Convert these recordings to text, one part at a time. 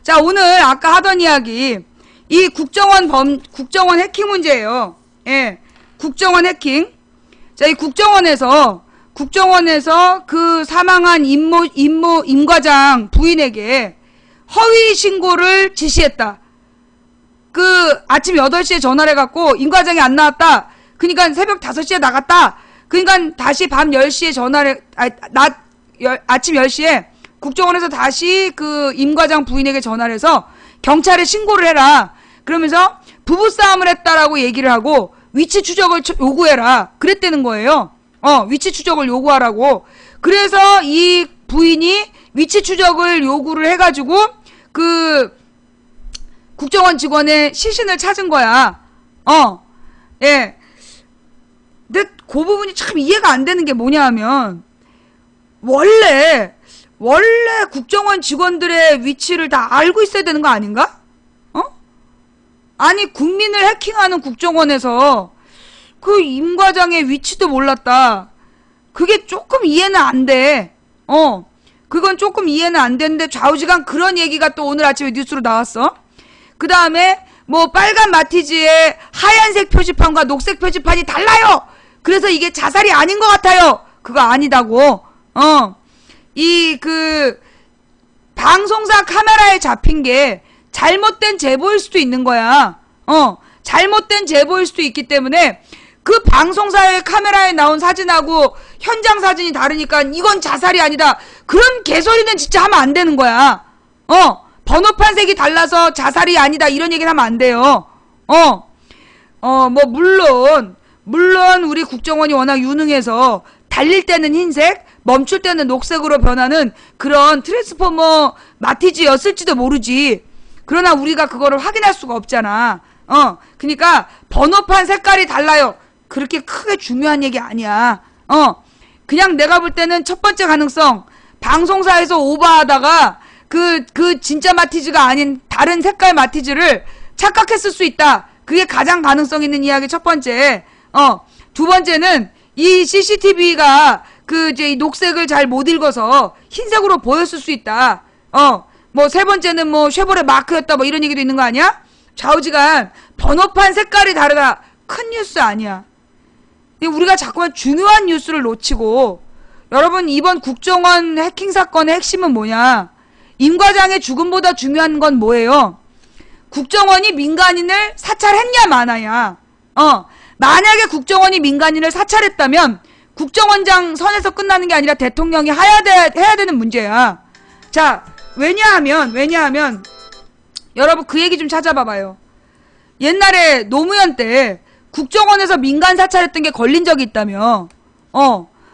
자, 오늘 아까 하던 이야기, 이 국정원 해킹 문제예요. 예. 국정원 해킹. 자, 이 국정원에서 그 사망한 임 과장 부인에게 허위 신고를 지시했다. 그 아침 8시에 전화를 해갖고 임 과장이 안 나왔다. 그러니까 새벽 5시에 나갔다. 그러니까 다시 밤 10시에 전화를 아침 10시에 국정원에서 다시 그 임 과장 부인에게 전화를 해서 경찰에 신고를 해라. 그러면서 부부싸움을 했다라고 얘기를 하고 위치 추적을 요구해라. 그랬다는 거예요. 위치 추적을 요구하라고. 그래서 이 부인이 위치 추적을 요구를 해가지고 그 국정원 직원의 시신을 찾은 거야. 예. 근데 그 부분이 참 이해가 안 되는 게 뭐냐 하면 원래 국정원 직원들의 위치를 다 알고 있어야 되는 거 아닌가? 아니 국민을 해킹하는 국정원에서 그 임 과장의 위치도 몰랐다. 그게 조금 이해는 안 돼. 그건 조금 이해는 안 되는데 좌우지간 그런 얘기가 또 오늘 아침에 뉴스로 나왔어. 그 다음에 뭐 빨간 마티즈의 하얀색 표지판과 녹색 표지판이 달라요. 그래서 이게 자살이 아닌 것 같아요. 그거 아니다고. 이 그 방송사 카메라에 잡힌 게 잘못된 제보일 수도 있는 거야. 잘못된 제보일 수도 있기 때문에 그 방송사의 카메라에 나온 사진하고 현장 사진이 다르니까 이건 자살이 아니다. 그런 개소리는 진짜 하면 안 되는 거야. 번호판 색이 달라서 자살이 아니다. 이런 얘기는 하면 안 돼요. 뭐 물론 우리 국정원이 워낙 유능해서 달릴 때는 흰색, 멈출 때는 녹색으로 변하는 그런 트랜스포머 마티즈였을지도 모르지. 그러나 우리가 그거를 확인할 수가 없잖아. 그러니까 번호판 색깔이 달라요. 그렇게 크게 중요한 얘기 아니야. 그냥 내가 볼 때는 첫 번째 가능성, 방송사에서 오버하다가 그 진짜 마티즈가 아닌 다른 색깔 마티즈를 착각했을 수 있다. 그게 가장 가능성 있는 이야기 첫 번째. 두 번째는 이 CCTV가 이제 이 녹색을 잘 못 읽어서 흰색으로 보였을 수 있다. 뭐 세 번째는 뭐 쉐보레 마크였다 뭐 이런 얘기도 있는 거 아니야? 좌우지간 번호판 색깔이 다르다. 큰 뉴스 아니야. 우리가 자꾸만 중요한 뉴스를 놓치고, 여러분 이번 국정원 해킹 사건의 핵심은 뭐냐? 임 과장의 죽음보다 중요한 건 뭐예요? 국정원이 민간인을 사찰했냐 마냐야. 만약에 국정원이 민간인을 사찰했다면 국정원장 선에서 끝나는 게 아니라 대통령이 해야 되는 문제야. 자, 왜냐하면 여러분 그 얘기 좀 찾아봐봐요. 옛날에 노무현 때 국정원에서 민간 사찰했던 게 걸린 적이 있다며.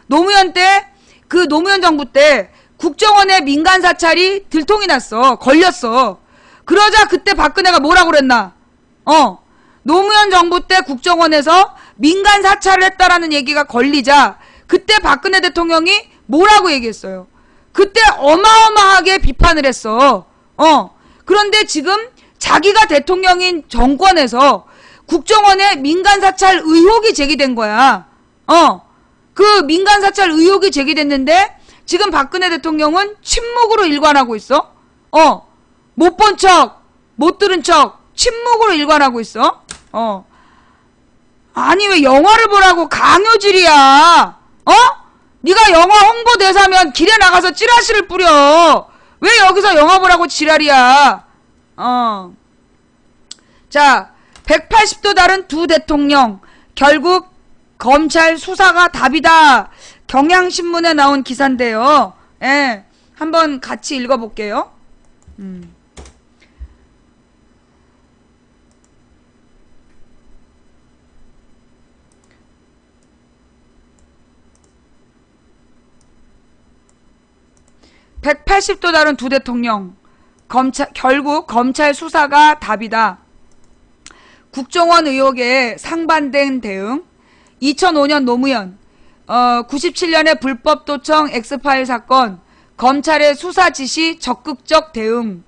노무현 때 그 노무현 정부 때 국정원의 민간 사찰이 들통이 났어. 걸렸어. 그러자 그때 박근혜가 뭐라고 그랬나? 노무현 정부 때 국정원에서 민간 사찰을 했다라는 얘기가 걸리자 그때 박근혜 대통령이 뭐라고 얘기했어요? 그때 어마어마하게 비판을 했어. 그런데 지금 자기가 대통령인 정권에서 국정원에 민간 사찰 의혹이 제기된 거야. 그 민간 사찰 의혹이 제기됐는데 지금 박근혜 대통령은 침묵으로 일관하고 있어. 못 본 척, 못 들은 척, 침묵으로 일관하고 있어. 아니 왜 영화를 보라고 강요질이야? 네가 영화 홍보대사면 길에 나가서 찌라시를 뿌려. 왜 여기서 영화 보라고 지랄이야? 자, 180도 다른 두 대통령. 결국 검찰 수사가 답이다. 경향신문에 나온 기사인데요. 예, 한번 같이 읽어볼게요. 180도 다른 두 대통령. 결국 검찰 수사가 답이다. 국정원 의혹에 상반된 대응. 2005년 노무현, 97년의 불법 도청 엑스파일 사건, 검찰의 수사 지시 적극적 대응,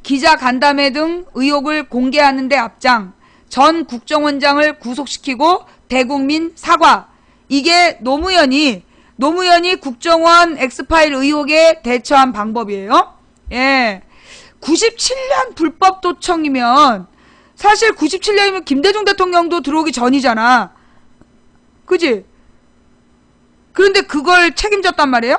기자 간담회 등 의혹을 공개하는 데 앞장, 전 국정원장을 구속시키고 대국민 사과. 이게 노무현이 국정원 엑스파일 의혹에 대처한 방법이에요. 예. 97년 불법 도청이면 사실 97년이면 김대중 대통령도 들어오기 전이잖아. 그지? 그런데 그걸 책임졌단 말이에요?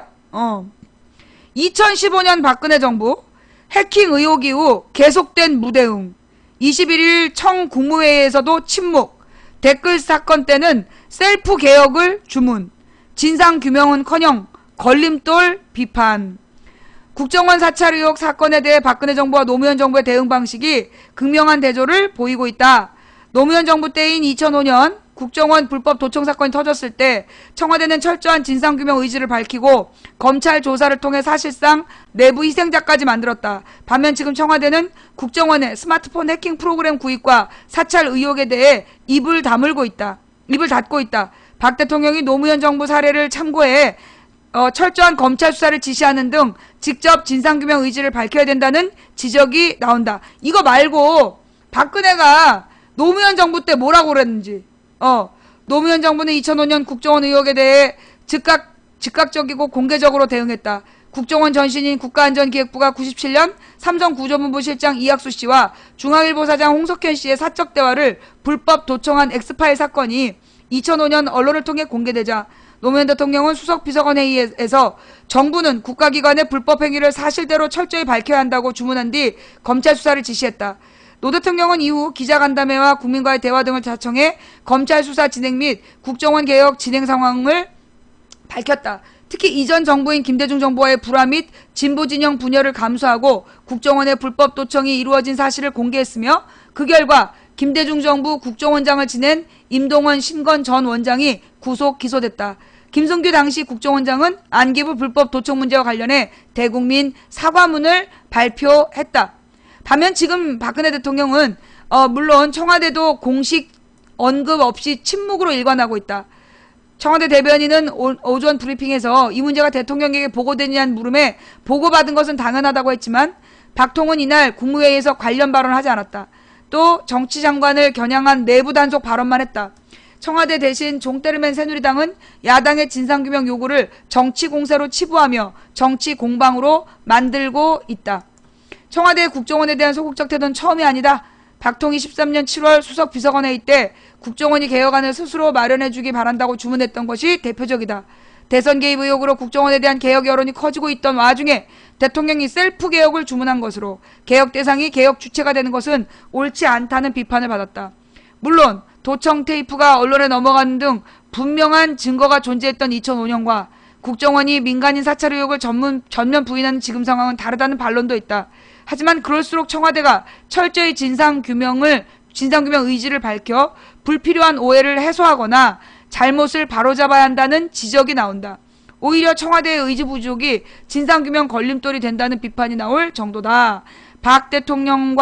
2015년 박근혜 정부 해킹 의혹 이후 계속된 무대응. 21일 청 국무회의에서도 침묵. 댓글 사건 때는 셀프 개혁을 주문. 진상규명은커녕 걸림돌 비판. 국정원 사찰 의혹 사건에 대해 박근혜 정부와 노무현 정부의 대응 방식이 극명한 대조를 보이고 있다. 노무현 정부 때인 2005년 국정원 불법 도청 사건이 터졌을 때 청와대는 철저한 진상규명 의지를 밝히고 검찰 조사를 통해 사실상 내부 희생자까지 만들었다. 반면 지금 청와대는 국정원의 스마트폰 해킹 프로그램 구입과 사찰 의혹에 대해 입을 닫고 있다. 박 대통령이 노무현 정부 사례를 참고해 철저한 검찰 수사를 지시하는 등 직접 진상규명 의지를 밝혀야 된다는 지적이 나온다. 이거 말고 박근혜가 노무현 정부 때 뭐라고 그랬는지. 노무현 정부는 2005년 국정원 의혹에 대해 즉각적이고 공개적으로 대응했다. 국정원 전신인 국가안전기획부가 97년 삼성구조본부 실장 이학수 씨와 중앙일보 사장 홍석현 씨의 사적 대화를 불법 도청한 엑스파일 사건이 2005년 언론을 통해 공개되자 노무현 대통령은 수석비서관 회의에서 정부는 국가기관의 불법 행위를 사실대로 철저히 밝혀야 한다고 주문한 뒤 검찰 수사를 지시했다. 노 대통령은 이후 기자간담회와 국민과의 대화 등을 자청해 검찰 수사 진행 및 국정원 개혁 진행 상황을 밝혔다. 특히 이전 정부인 김대중 정부와의 불화 및 진보진영 분열을 감수하고 국정원의 불법 도청이 이루어진 사실을 공개했으며 그 결과 김대중 정부 국정원장을 지낸 임동원 신건 전 원장이 구속 기소됐다. 김성규 당시 국정원장은 안기부 불법 도청 문제와 관련해 대국민 사과문을 발표했다. 반면 지금 박근혜 대통령은 물론 청와대도 공식 언급 없이 침묵으로 일관하고 있다. 청와대 대변인은 오전 브리핑에서 이 문제가 대통령에게 보고되느냐는 물음에 보고받은 것은 당연하다고 했지만 박통은 이날 국무회의에서 관련 발언을 하지 않았다. 또 정치장관을 겨냥한 내부 단속 발언만 했다. 청와대 대신 종때르맨 새누리당은 야당의 진상규명 요구를 정치공세로 치부하며 정치공방으로 만들고 있다. 청와대 국정원에 대한 소극적 태도는 처음이 아니다. 박통이 13년 7월 수석비서관 회의 때 국정원이 개혁안을 스스로 마련해주기 바란다고 주문했던 것이 대표적이다. 대선 개입 의혹으로 국정원에 대한 개혁 여론이 커지고 있던 와중에 대통령이 셀프 개혁을 주문한 것으로 개혁 대상이 개혁 주체가 되는 것은 옳지 않다는 비판을 받았다. 물론 도청 테이프가 언론에 넘어가는 등 분명한 증거가 존재했던 2005년과 국정원이 민간인 사찰 의혹을 전면 부인하는 지금 상황은 다르다는 반론도 있다. 하지만 그럴수록 청와대가 철저히 진상규명 의지를 밝혀 불필요한 오해를 해소하거나 잘못을 바로잡아야 한다는 지적이 나온다. 오히려 청와대의 의지 부족이 진상규명 걸림돌이 된다는 비판이 나올 정도다. 박 대통령은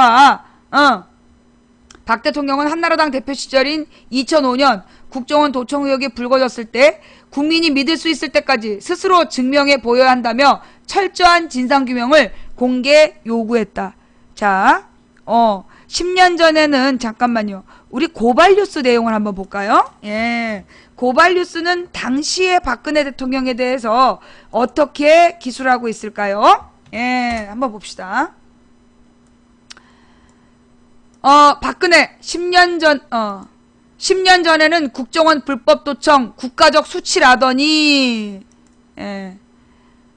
한나라당 대표 시절인 2005년 국정원 도청 의혹이 불거졌을 때 국민이 믿을 수 있을 때까지 스스로 증명해 보여야 한다며 철저한 진상규명을 공개 요구했다. 자, 10년 전에는 잠깐만요. 우리 고발뉴스 내용을 한번 볼까요? 예. 고발뉴스는 당시의 박근혜 대통령에 대해서 어떻게 기술하고 있을까요? 예, 한번 봅시다. 박근혜 10년 전에는 국정원 불법 도청 국가적 수치라더니 예.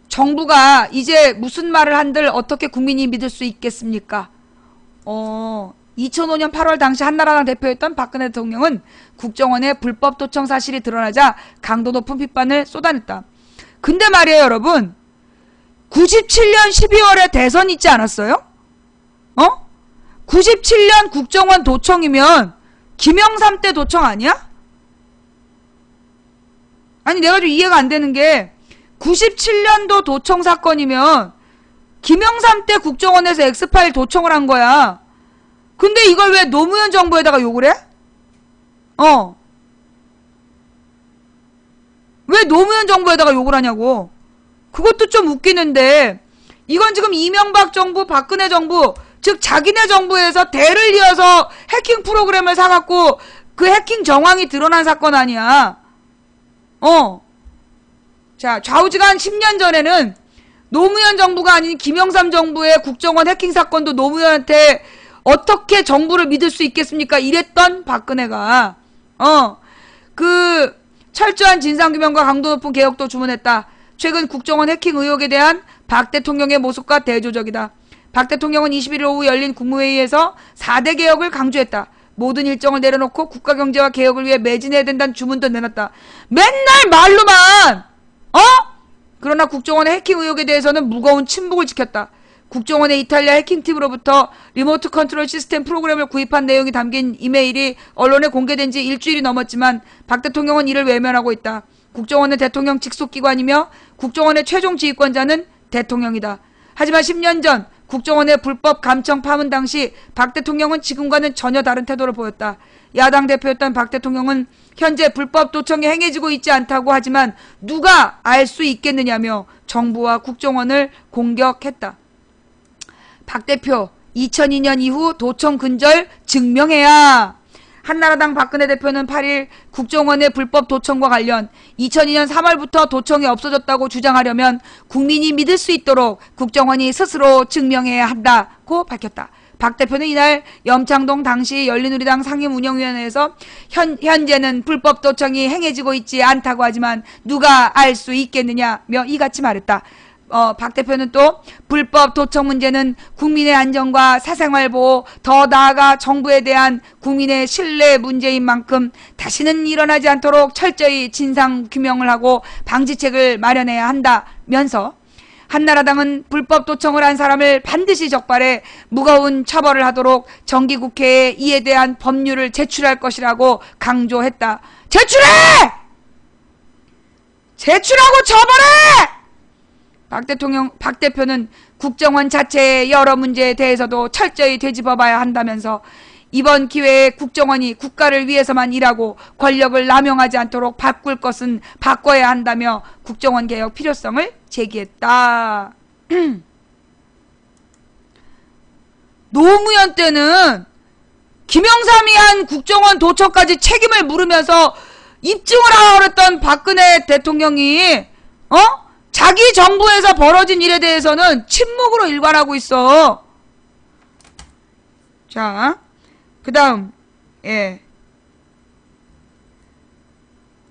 정부가 이제 무슨 말을 한들 어떻게 국민이 믿을 수 있겠습니까? 2005년 8월 당시 한나라당 대표였던 박근혜 대통령은 국정원의 불법 도청 사실이 드러나자 강도 높은 비판을 쏟아냈다. 근데 말이에요, 여러분. 97년 12월에 대선 있지 않았어요? 97년 국정원 도청이면 김영삼 때 도청 아니야? 아니 내가 좀 이해가 안 되는 게 97년도 도청 사건이면 김영삼 때 국정원에서 엑스파일 도청을 한 거야. 근데 이걸 왜 노무현 정부에다가 욕을 해? 왜 노무현 정부에다가 욕을 하냐고. 그것도 좀 웃기는데 이건 지금 이명박 정부, 박근혜 정부, 즉 자기네 정부에서 대를 이어서 해킹 프로그램을 사갖고 그 해킹 정황이 드러난 사건 아니야. 자, 좌우지간 10년 전에는 노무현 정부가 아닌 김영삼 정부의 국정원 해킹 사건도 노무현한테 어떻게 정부를 믿을 수 있겠습니까? 이랬던 박근혜가 그 철저한 진상규명과 강도 높은 개혁도 주문했다. 최근 국정원 해킹 의혹에 대한 박 대통령의 모습과 대조적이다. 박 대통령은 21일 오후 열린 국무회의에서 4대 개혁을 강조했다. 모든 일정을 내려놓고 국가경제와 개혁을 위해 매진해야 된다는 주문도 내놨다. 맨날 말로만 그러나 국정원의 해킹 의혹에 대해서는 무거운 침묵을 지켰다. 국정원의 이탈리아 해킹팀으로부터 리모트 컨트롤 시스템 프로그램을 구입한 내용이 담긴 이메일이 언론에 공개된 지 일주일이 넘었지만 박 대통령은 이를 외면하고 있다. 국정원은 대통령 직속기관이며 국정원의 최종 지휘권자는 대통령이다. 하지만 10년 전 국정원의 불법 감청 파문 당시 박 대통령은 지금과는 전혀 다른 태도를 보였다. 야당 대표였던 박 대통령은 현재 불법 도청이 행해지고 있지 않다고 하지만 누가 알 수 있겠느냐며 정부와 국정원을 공격했다. 박 대표 2002년 이후 도청 근절 증명해야. 한나라당 박근혜 대표는 8일 국정원의 불법 도청과 관련 2002년 3월부터 도청이 없어졌다고 주장하려면 국민이 믿을 수 있도록 국정원이 스스로 증명해야 한다고 밝혔다. 박 대표는 이날 염창동 당시 열린우리당 상임운영위원회에서 현재는 불법 도청이 행해지고 있지 않다고 하지만 누가 알 수 있겠느냐며 이같이 말했다. 박 대표는 또 불법 도청 문제는 국민의 안전과 사생활 보호, 더 나아가 정부에 대한 국민의 신뢰 문제인 만큼 다시는 일어나지 않도록 철저히 진상 규명을 하고 방지책을 마련해야 한다면서 한나라당은 불법 도청을 한 사람을 반드시 적발해 무거운 처벌을 하도록 정기국회에 이에 대한 법률을 제출할 것이라고 강조했다. 제출해! 제출하고 처벌해! 박 대표는 국정원 자체의 여러 문제에 대해서도 철저히 되짚어봐야 한다면서 이번 기회에 국정원이 국가를 위해서만 일하고 권력을 남용하지 않도록 바꿀 것은 바꿔야 한다며 국정원 개혁 필요성을 제기했다. 노무현 때는 김영삼이 한 국정원 도청까지 책임을 물으면서 입증을 하라고 그랬던 박근혜 대통령이 자기 정부에서 벌어진 일에 대해서는 침묵으로 일관하고 있어. 자, 그 다음,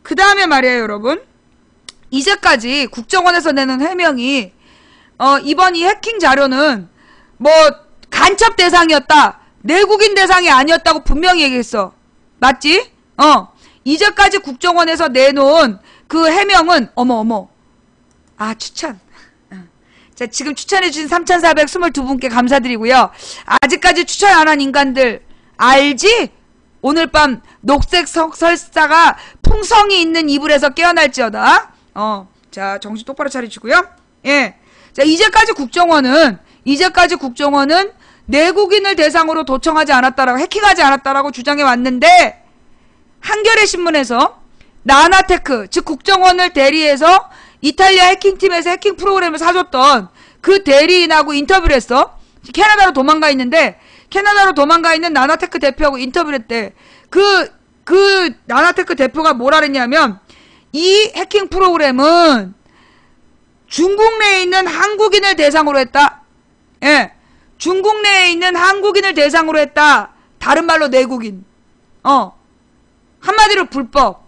그 다음에 말이에요, 여러분. 이제까지 국정원에서 내는 해명이, 이번 이 해킹 자료는, 간첩 대상이었다. 내국인 대상이 아니었다고 분명히 얘기했어. 맞지? 이제까지 국정원에서 내놓은 그 해명은, 추천. 자, 지금 추천해주신 3,422분께 감사드리고요. 아직까지 추천 안 한 인간들, 알지? 오늘 밤 녹색 설사가 풍성이 있는 이불에서 깨어날지어다. 자, 정신 똑바로 차리시고요. 자, 이제까지 국정원은 내국인을 대상으로 도청하지 않았다라고, 해킹하지 않았다라고 주장해 왔는데, 한겨레 신문에서 나나테크, 즉 국정원을 대리해서 이탈리아 해킹팀에서 해킹 프로그램을 사줬던 그 대리인하고 인터뷰를 했어. 캐나다로 도망가 있는데, 캐나다로 도망가 있는 나나테크 대표하고 인터뷰를 했대. 그 나나테크 대표가 뭐라 그랬냐면, 이 해킹 프로그램은 중국 내에 있는 한국인을 대상으로 했다. 중국 내에 있는 한국인을 대상으로 했다. 다른 말로 내국인. 한마디로 불법.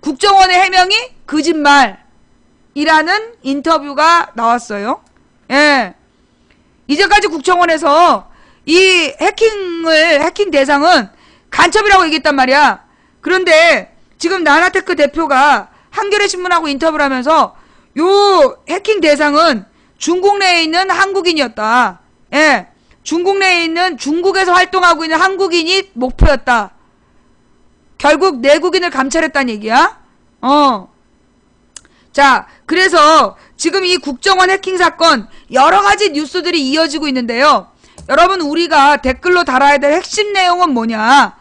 국정원의 해명이 거짓말이라는 인터뷰가 나왔어요. 이제까지 국정원에서 이 해킹 대상은 간첩이라고 얘기했단 말이야. 그런데 지금 나나테크 대표가 한겨레 신문하고 인터뷰를 하면서 요 해킹 대상은 중국 내에 있는 한국인이었다. 중국 내에 있는, 중국에서 활동하고 있는 한국인이 목표였다. 결국 내국인을 감찰했다는 얘기야. 자, 그래서 지금 이 국정원 해킹 사건 여러 가지 뉴스들이 이어지고 있는데요. 여러분, 우리가 댓글로 달아야 될 핵심 내용은 뭐냐?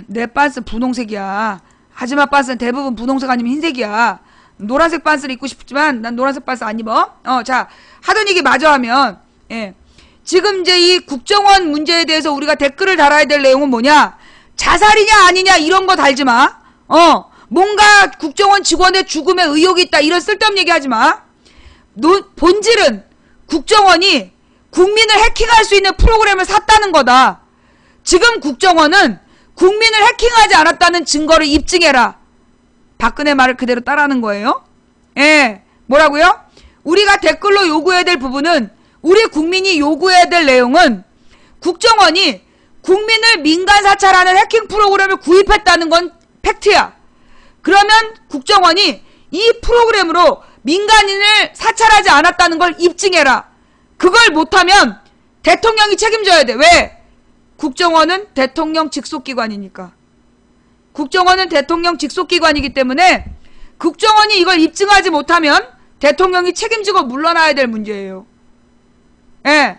내 빤스 분홍색이야. 하지마 빤스는 대부분 분홍색 아니면 흰색이야. 노란색 빤스를 입고 싶지만 난 노란색 빤스 안 입어. 자, 하던 얘기 마저 하면, 지금 이제 이 국정원 문제에 대해서 우리가 댓글을 달아야 될 내용은 뭐냐? 자살이냐 아니냐 이런 거 달지 마. 뭔가 국정원 직원의 죽음에 의혹이 있다 이런 쓸데없는 얘기 하지 마. 본질은 국정원이 국민을 해킹할 수 있는 프로그램을 샀다는 거다. 지금 국정원은 국민을 해킹하지 않았다는 증거를 입증해라. 박근혜 말을 그대로 따라하는 거예요. 예, 뭐라고요? 우리가 댓글로 요구해야 될 부분은, 우리 국민이 요구해야 될 내용은 국정원이 국민을 민간 사찰하는 해킹 프로그램을 구입했다는 건 팩트야. 그러면 국정원이 이 프로그램으로 민간인을 사찰하지 않았다는 걸 입증해라. 그걸 못하면 대통령이 책임져야 돼. 왜? 국정원은 대통령 직속기관이니까. 국정원은 대통령 직속기관이기 때문에 국정원이 이걸 입증하지 못하면 대통령이 책임지고 물러나야 될 문제예요. 예.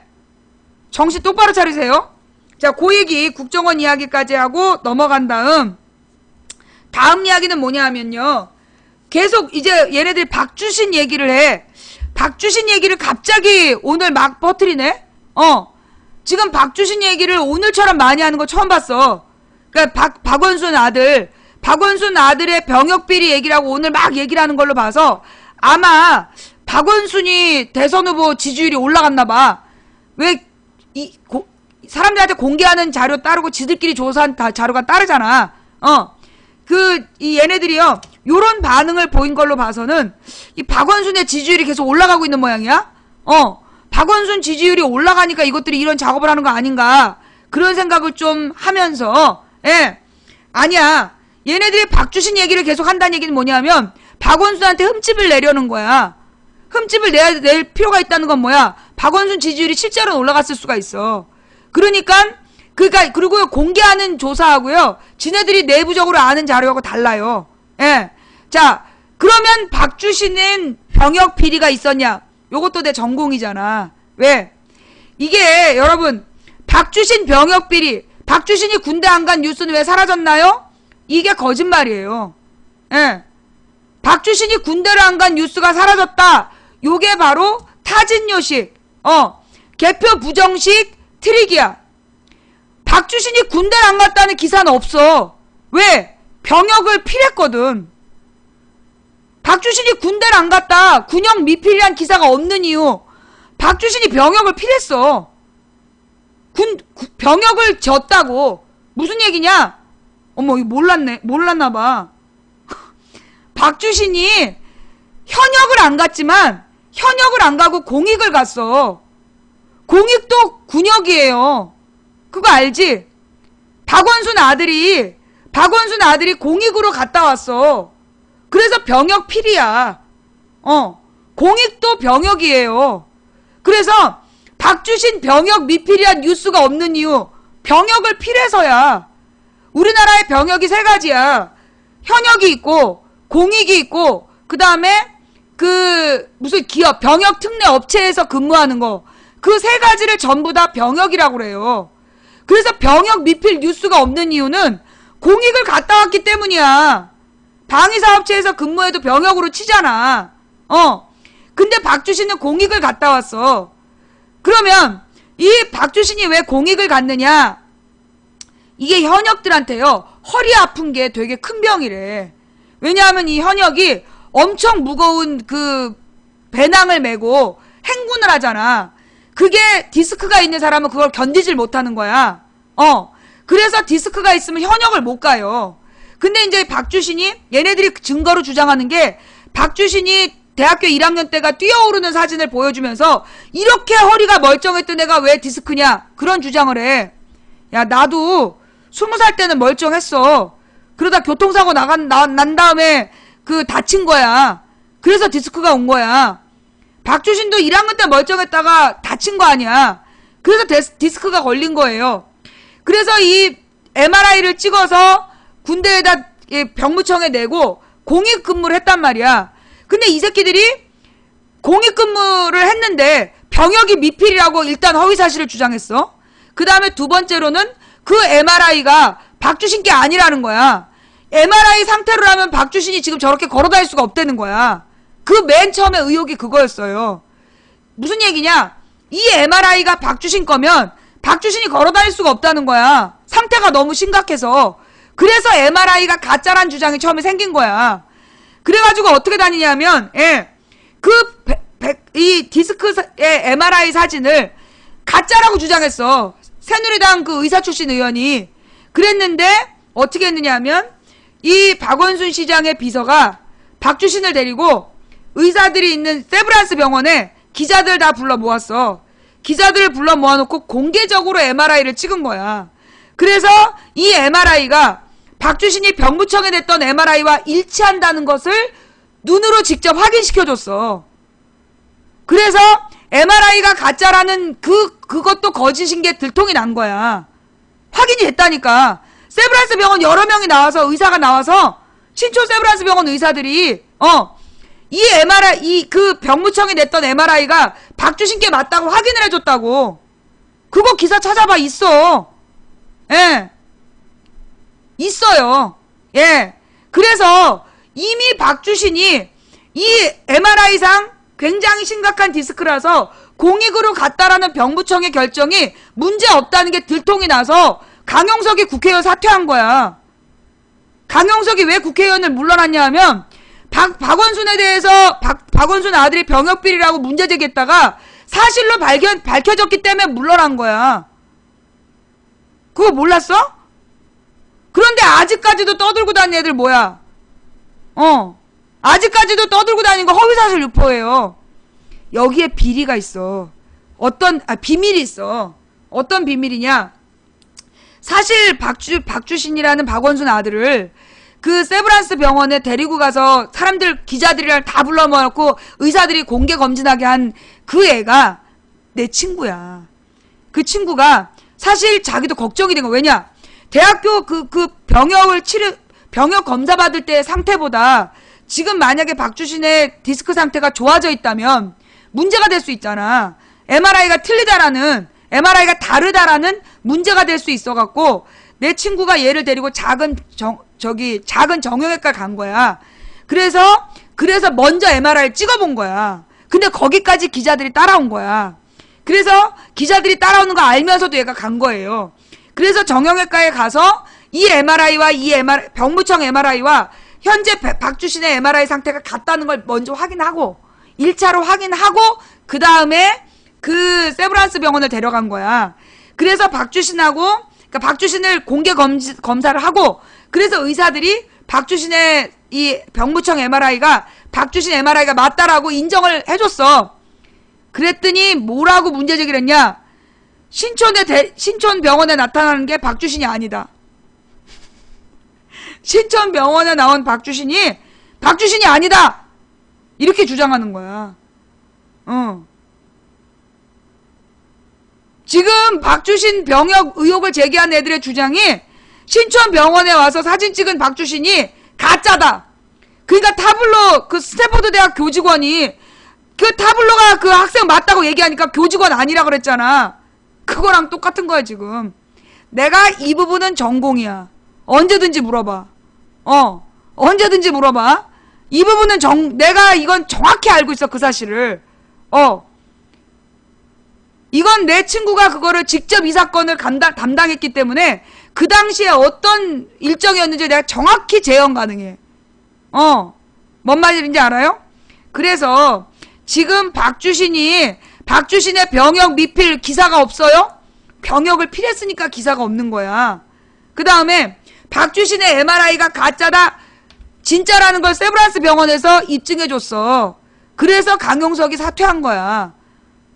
정신 똑바로 차리세요. 자, 그 얘기 국정원 이야기까지 하고 넘어간 다음 이야기는 뭐냐 하면요. 계속 이제 얘네들이 박주신 얘기를 해. 박주신 얘기를 갑자기 오늘 막 퍼뜨리네? 지금 박주신 얘기를 오늘처럼 많이 하는 거 처음 봤어. 그러니까 박원순 아들의 병역비리 얘기라고 오늘 막 얘기를 하는 걸로 봐서 아마 박원순이 대선 후보 지지율이 올라갔나 봐. 왜 사람들한테 공개하는 자료 따르고 지들끼리 조사한 자료가 따르잖아. 이 얘네들이요, 요런 반응을 보인 걸로 봐서는 이 박원순의 지지율이 계속 올라가고 있는 모양이야. 박원순 지지율이 올라가니까 이것들이 이런 작업을 하는 거 아닌가, 그런 생각을 좀 하면서, 예, 아니야. 얘네들이 박주신 얘기를 계속 한다는 얘기는 뭐냐면 박원순한테 흠집을 내려는 거야. 흠집을 낼 필요가 있다는 건 뭐야? 박원순 지지율이 실제로는 올라갔을 수가 있어. 그러니까 그리고 공개하는 조사하고요, 지네들이 내부적으로 아는 자료하고 달라요. 예. 자, 그러면 박주신은 병역 비리가 있었냐? 요것도 내 전공이잖아. 왜? 이게 여러분, 박주신 병역 비리, 박주신이 군대 안 간 뉴스는 왜 사라졌나요? 이게 거짓말이에요. 예. 박주신이 군대를 안 간 뉴스가 사라졌다. 요게 바로 타진요식, 개표 부정식 트릭이야. 박주신이 군대를 안 갔다는 기사는 없어. 왜? 병역을 필했거든. 박주신이 군대를 안 갔다, 군역 미필이란 기사가 없는 이유, 박주신이 병역을 필했어. 병역을 졌다고. 무슨 얘기냐? 어머, 이거 몰랐나봐. 박주신이 현역을 안 갔지만, 현역을 안 가고 공익을 갔어. 공익도 군역이에요. 그거 알지? 박원순 아들이 공익으로 갔다 왔어. 그래서 병역 필이야. 공익도 병역이에요. 그래서 박주신 병역 미필이란 뉴스가 없는 이유, 병역을 필해서야. 우리나라의 병역이 세 가지야. 현역이 있고, 공익이 있고, 그 다음에 무슨 기업, 병역 특례 업체에서 근무하는 거, 그 세 가지를 전부 다 병역이라고 그래요. 그래서 병역 미필 뉴스가 없는 이유는 공익을 갔다 왔기 때문이야. 방위사업체에서 근무해도 병역으로 치잖아. 근데 박주신은 공익을 갔다 왔어. 그러면 이 박주신이 왜 공익을 갔느냐? 이게 현역들한테요, 허리 아픈 게 되게 큰 병이래. 왜냐하면 이 현역이 엄청 무거운 배낭을 메고 행군을 하잖아. 그게 디스크가 있는 사람은 그걸 견디질 못하는 거야. 그래서 디스크가 있으면 현역을 못 가요. 근데 이제 박주신이, 얘네들이 증거로 주장하는 게, 박주신이 대학교 1학년 때가 뛰어오르는 사진을 보여주면서 이렇게 허리가 멀쩡했던 애가 왜 디스크냐, 그런 주장을 해. 야, 나도 20살 때는 멀쩡했어. 그러다 교통사고 난 다음에 다친 거야. 그래서 디스크가 온 거야. 박주신도 1학년 때 멀쩡했다가 다친 거 아니야. 그래서 디스크가 걸린 거예요. 그래서 이 MRI를 찍어서 군대에다 병무청에 내고 공익 근무를 했단 말이야. 근데 이 새끼들이 공익 근무를 했는데 병역이 미필이라고 일단 허위사실을 주장했어. 그 다음에 두 번째로는 그 MRI가 박주신 게 아니라는 거야. MRI 상태로라면 박주신이 지금 저렇게 걸어다닐 수가 없다는 거야. 그 맨 처음에 의혹이 그거였어요. 무슨 얘기냐? 이 MRI가 박주신 거면 박주신이 걸어다닐 수가 없다는 거야. 상태가 너무 심각해서. 그래서 MRI가 가짜란 주장이 처음에 생긴 거야. 그래가지고 어떻게 다니냐면, 이 디스크의 MRI 사진을 가짜라고 주장했어. 새누리당 그 의사 출신 의원이. 그랬는데 어떻게 했느냐 하면 이 박원순 시장의 비서가 박주신을 데리고 의사들이 있는 세브란스 병원에 기자들 다 불러 모았어. 기자들을 불러 모아놓고 공개적으로 MRI를 찍은 거야. 그래서 이 MRI가 박주신이 병무청에 냈던 MRI와 일치한다는 것을 눈으로 직접 확인시켜줬어. 그래서 MRI가 가짜라는 그것도 거짓인 게 들통이 난 거야. 확인이 됐다니까. 세브란스 병원 여러 명이 나와서, 의사가 나와서, 신촌 세브란스 병원 의사들이, 이 MRI, 그 병무청에 냈던 MRI가 박주신께 맞다고 확인을 해줬다고. 그거 기사 찾아봐, 있어. 예. 있어요. 예. 그래서 이미 박주신이 이 MRI상 굉장히 심각한 디스크라서 공익으로 갔다라는 병무청의 결정이 문제 없다는 게 들통이 나서 강용석이 국회의원 사퇴한 거야. 강용석이 왜 국회의원을 물러났냐 하면 박원순에 대해서 박원순 아들이 병역비리라고 문제 제기했다가 사실로 밝혀졌기 때문에 물러난 거야. 그거 몰랐어? 그런데 아직까지도 떠들고 다니는 애들 뭐야? 아직까지도 떠들고 다니는 거 허위사실 유포예요. 여기에 비리가 있어. 비밀이 있어. 어떤 비밀이냐? 사실 박주신이라는 박원순 아들을 그 세브란스 병원에 데리고 가서 사람들, 기자들이랑 다 불러 모아놓고 의사들이 공개 검진하게 한 그 애가 내 친구야. 그 친구가 사실 자기도 걱정이 된 거. 왜냐? 대학교 병역 검사 받을 때 상태보다 지금 만약에 박주신의 디스크 상태가 좋아져 있다면 문제가 될 수 있잖아. MRI가 다르다라는 문제가 될 수 있어갖고 내 친구가 얘를 데리고 작은 정형외과 간 거야. 그래서 먼저 MRI를 찍어본 거야. 근데 거기까지 기자들이 따라온 거야. 그래서 기자들이 따라오는 거 알면서도 얘가 간 거예요. 그래서 정형외과에 가서 이 MRI와 병무청 MRI와 현재 박주신의 MRI 상태가 같다는 걸 먼저 확인하고 1차로 확인하고 그 다음에 그 세브란스 병원을 데려간 거야. 그래서 박주신을 공개 검사를 하고 그래서 의사들이 박주신의 이 병무청 MRI가 박주신 MRI가 맞다라고 인정을 해줬어. 그랬더니 뭐라고 문제 제기를 했냐? 신촌 병원에 나타나는 게 박주신이 아니다. 신촌 병원에 나온 박주신이 아니다! 이렇게 주장하는 거야. 지금 박주신 병역 의혹을 제기한 애들의 주장이 신촌 병원에 와서 사진 찍은 박주신이 가짜다. 그러니까 타블로 그 스탠포드 대학 교직원이 그 타블로가 그 학생 맞다고 얘기하니까 교직원 아니라 그랬잖아. 그거랑 똑같은 거야 지금. 내가 이 부분은 전공이야. 언제든지 물어봐. 언제든지 물어봐. 이 부분은 내가 이건 정확히 알고 있어, 그 사실을. 이건 내 친구가 그거를 직접 이 사건을 담당했기 때문에 그 당시에 어떤 일정이었는지 내가 정확히 재현 가능해. 뭔 말인지 알아요? 그래서 지금 박주신의 병역 미필 기사가 없어요? 병역을 필했으니까 기사가 없는 거야. 그 다음에 박주신의 MRI가 가짜다, 진짜라는 걸 세브란스 병원에서 입증해줬어. 그래서 강용석이 사퇴한 거야.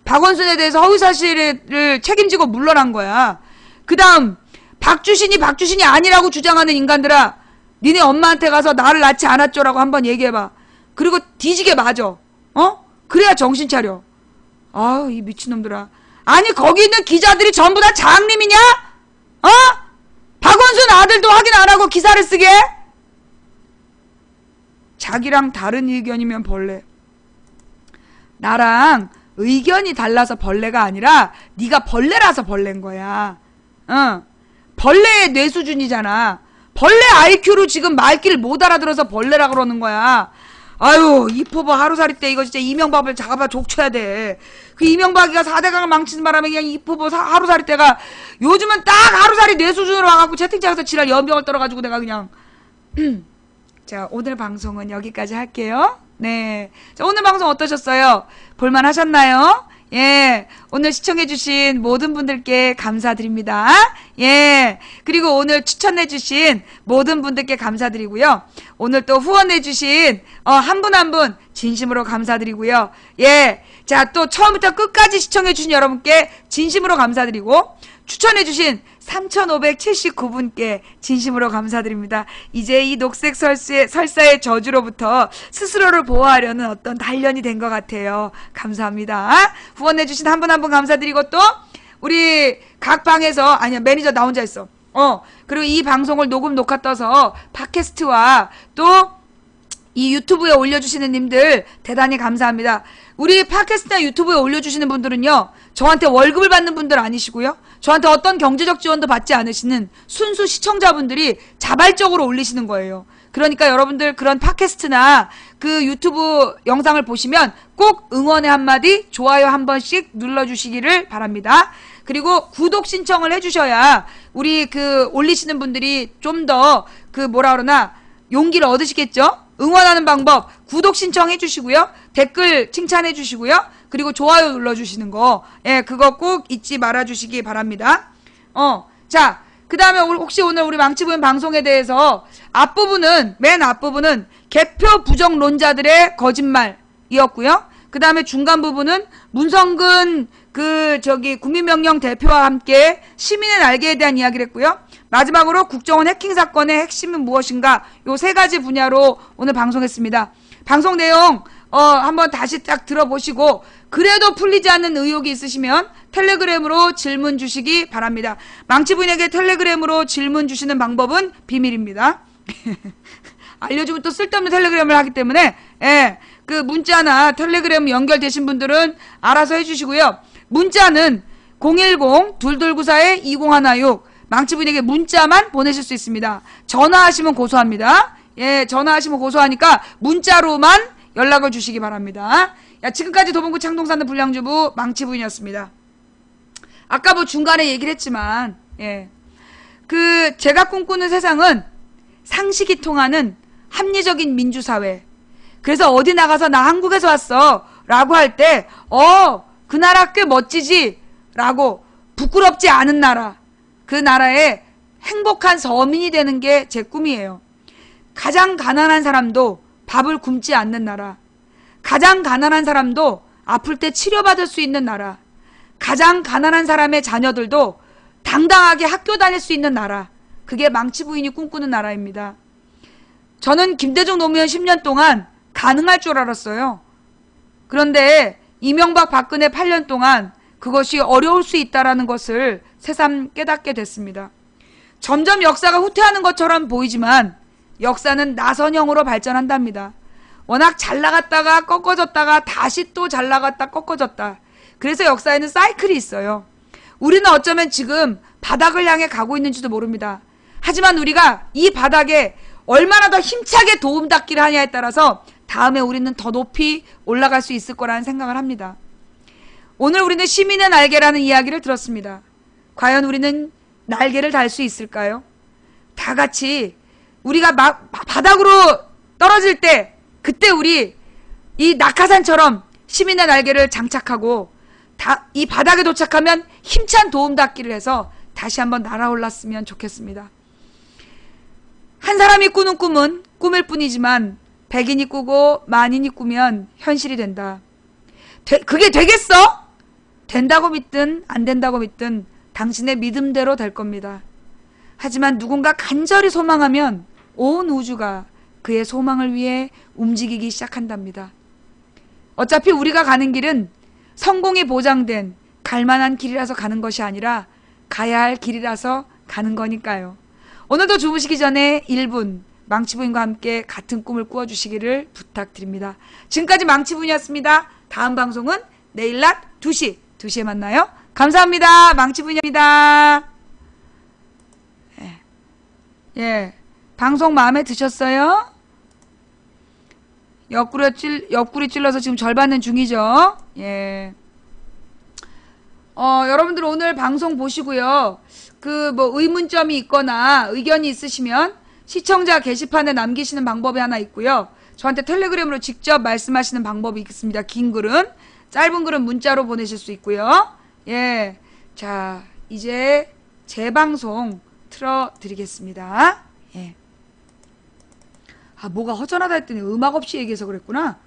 박원순에 대해서 허위사실을 책임지고 물러난 거야. 그 다음 박주신이 아니라고 주장하는 인간들아, 니네 엄마한테 가서 나를 낳지 않았죠라고 한번 얘기해봐. 그리고 뒤지게 맞아. 그래야 정신 차려. 아우, 이 미친놈들아. 아니, 거기 있는 기자들이 전부 다 장님이냐? 박원순 아들도 확인 안 하고 기사를 쓰게? 자기랑 다른 의견이면 벌레. 나랑 의견이 달라서 벌레가 아니라 네가 벌레라서 벌레인 거야. 벌레의 뇌 수준이잖아. 벌레 IQ로 지금 말귀를 못 알아들어서 벌레라 그러는 거야. 아유, 이포버 하루살이 때 이거 진짜 이명박을 잡아 족쳐야 돼. 그 이명박이가 4대강을 망치는 바람에 그냥 이포버 하루살이 때가 요즘은 딱 하루살이 뇌 수준으로 와갖고 채팅창에서 지랄 연병을 떨어가지고 내가 그냥 자, 오늘 방송은 여기까지 할게요. 네. 자, 오늘 방송 어떠셨어요? 볼만 하셨나요? 예. 오늘 시청해주신 모든 분들께 감사드립니다. 예. 그리고 오늘 추천해주신 모든 분들께 감사드리고요. 오늘 또 후원해주신, 한 분 한 분 진심으로 감사드리고요. 예. 자, 또 처음부터 끝까지 시청해주신 여러분께 진심으로 감사드리고, 추천해주신 3,579분께 진심으로 감사드립니다. 이제 이 녹색 설사의 저주로부터 스스로를 보호하려는 어떤 단련이 된 것 같아요. 감사합니다. 후원해주신 한 분 한 분 감사드리고, 또 우리 각 방에서, 아니야, 매니저 나 혼자 있어. 그리고 이 방송을 녹화 떠서 팟캐스트와 또 이 유튜브에 올려주시는 님들 대단히 감사합니다. 우리 팟캐스트나 유튜브에 올려주시는 분들은요, 저한테 월급을 받는 분들 아니시고요, 저한테 어떤 경제적 지원도 받지 않으시는 순수 시청자분들이 자발적으로 올리시는 거예요. 그러니까 여러분들 그런 팟캐스트나 그 유튜브 영상을 보시면 꼭 응원의 한마디, 좋아요 한 번씩 눌러주시기를 바랍니다. 그리고 구독 신청을 해주셔야 우리 그 올리시는 분들이 좀 더 그 뭐라 그러나 용기를 얻으시겠죠? 응원하는 방법 구독 신청해 주시고요. 댓글 칭찬해 주시고요. 그리고 좋아요 눌러주시는 거, 예, 그거 꼭 잊지 말아 주시기 바랍니다. 자, 그 다음에 혹시 오늘 우리 망치부인 방송에 대해서 앞부분은, 맨 앞부분은 개표 부정론자들의 거짓말이었고요. 그 다음에 중간 부분은 문성근 국민명령 대표와 함께 시민의 날개에 대한 이야기를 했고요. 마지막으로 국정원 해킹 사건의 핵심은 무엇인가, 요 세 가지 분야로 오늘 방송했습니다. 방송 내용 한번 다시 딱 들어보시고, 그래도 풀리지 않는 의혹이 있으시면 텔레그램으로 질문 주시기 바랍니다. 망치부인에게 텔레그램으로 질문 주시는 방법은 비밀입니다. 알려주면 또 쓸데없는 텔레그램을 하기 때문에, 예, 그 문자나 텔레그램 연결되신 분들은 알아서 해주시고요. 문자는 010-2294-2016 망치부인에게 문자만 보내실 수 있습니다. 전화하시면 고소합니다. 예, 전화하시면 고소하니까 문자로만 연락을 주시기 바랍니다. 야, 지금까지 도봉구 창동사는 불량주부 망치부인이었습니다. 아까 뭐 중간에 얘기를 했지만, 예, 제가 꿈꾸는 세상은 상식이 통하는 합리적인 민주사회. 그래서 어디 나가서 나 한국에서 왔어 라고 할 때, 그 나라 꽤 멋지지 라고, 부끄럽지 않은 나라, 그 나라의 행복한 서민이 되는 게 제 꿈이에요. 가장 가난한 사람도 밥을 굶지 않는 나라, 가장 가난한 사람도 아플 때 치료받을 수 있는 나라, 가장 가난한 사람의 자녀들도 당당하게 학교 다닐 수 있는 나라, 그게 망치부인이 꿈꾸는 나라입니다. 저는 김대중 노무현 10년 동안 가능할 줄 알았어요. 그런데 이명박 박근혜 8년 동안 그것이 어려울 수 있다는 것을 새삼 깨닫게 됐습니다. 점점 역사가 후퇴하는 것처럼 보이지만 역사는 나선형으로 발전한답니다. 워낙 잘 나갔다가 꺾어졌다가 다시 또 잘 나갔다 꺾어졌다. 그래서 역사에는 사이클이 있어요. 우리는 어쩌면 지금 바닥을 향해 가고 있는지도 모릅니다. 하지만 우리가 이 바닥에 얼마나 더 힘차게 도움 닫기를 하냐에 따라서 다음에 우리는 더 높이 올라갈 수 있을 거라는 생각을 합니다. 오늘 우리는 시민의 날개라는 이야기를 들었습니다. 과연 우리는 날개를 달 수 있을까요? 다 같이 우리가 바닥으로 떨어질 때, 그때 우리 이 낙하산처럼 시민의 날개를 장착하고 이 바닥에 도착하면 힘찬 도움 닫기를 해서 다시 한번 날아올랐으면 좋겠습니다. 한 사람이 꾸는 꿈은 꿈일 뿐이지만 100인이 꾸고 만인이 꾸면 현실이 된다. 그게 되겠어? 된다고 믿든 안 된다고 믿든 당신의 믿음대로 될 겁니다. 하지만 누군가 간절히 소망하면 온 우주가 그의 소망을 위해 움직이기 시작한답니다. 어차피 우리가 가는 길은 성공이 보장된 갈만한 길이라서 가는 것이 아니라 가야 할 길이라서 가는 거니까요. 오늘도 주무시기 전에 1분 망치부인과 함께 같은 꿈을 꾸어주시기를 부탁드립니다. 지금까지 망치부인이었습니다. 다음 방송은 내일 낮 2시에 만나요. 감사합니다. 망치부인입니다. 예. 방송 마음에 드셨어요? 옆구리 찔러서 지금 절 받는 중이죠. 예. 여러분들 오늘 방송 보시고요. 의문점이 있거나 의견이 있으시면 시청자 게시판에 남기시는 방법이 하나 있고요. 저한테 텔레그램으로 직접 말씀하시는 방법이 있습니다. 긴 글은. 짧은 글은 문자로 보내실 수 있고요. 예. 자, 이제 재방송 틀어드리겠습니다. 예. 아, 뭐가 허전하다 했더니 음악 없이 얘기해서 그랬구나.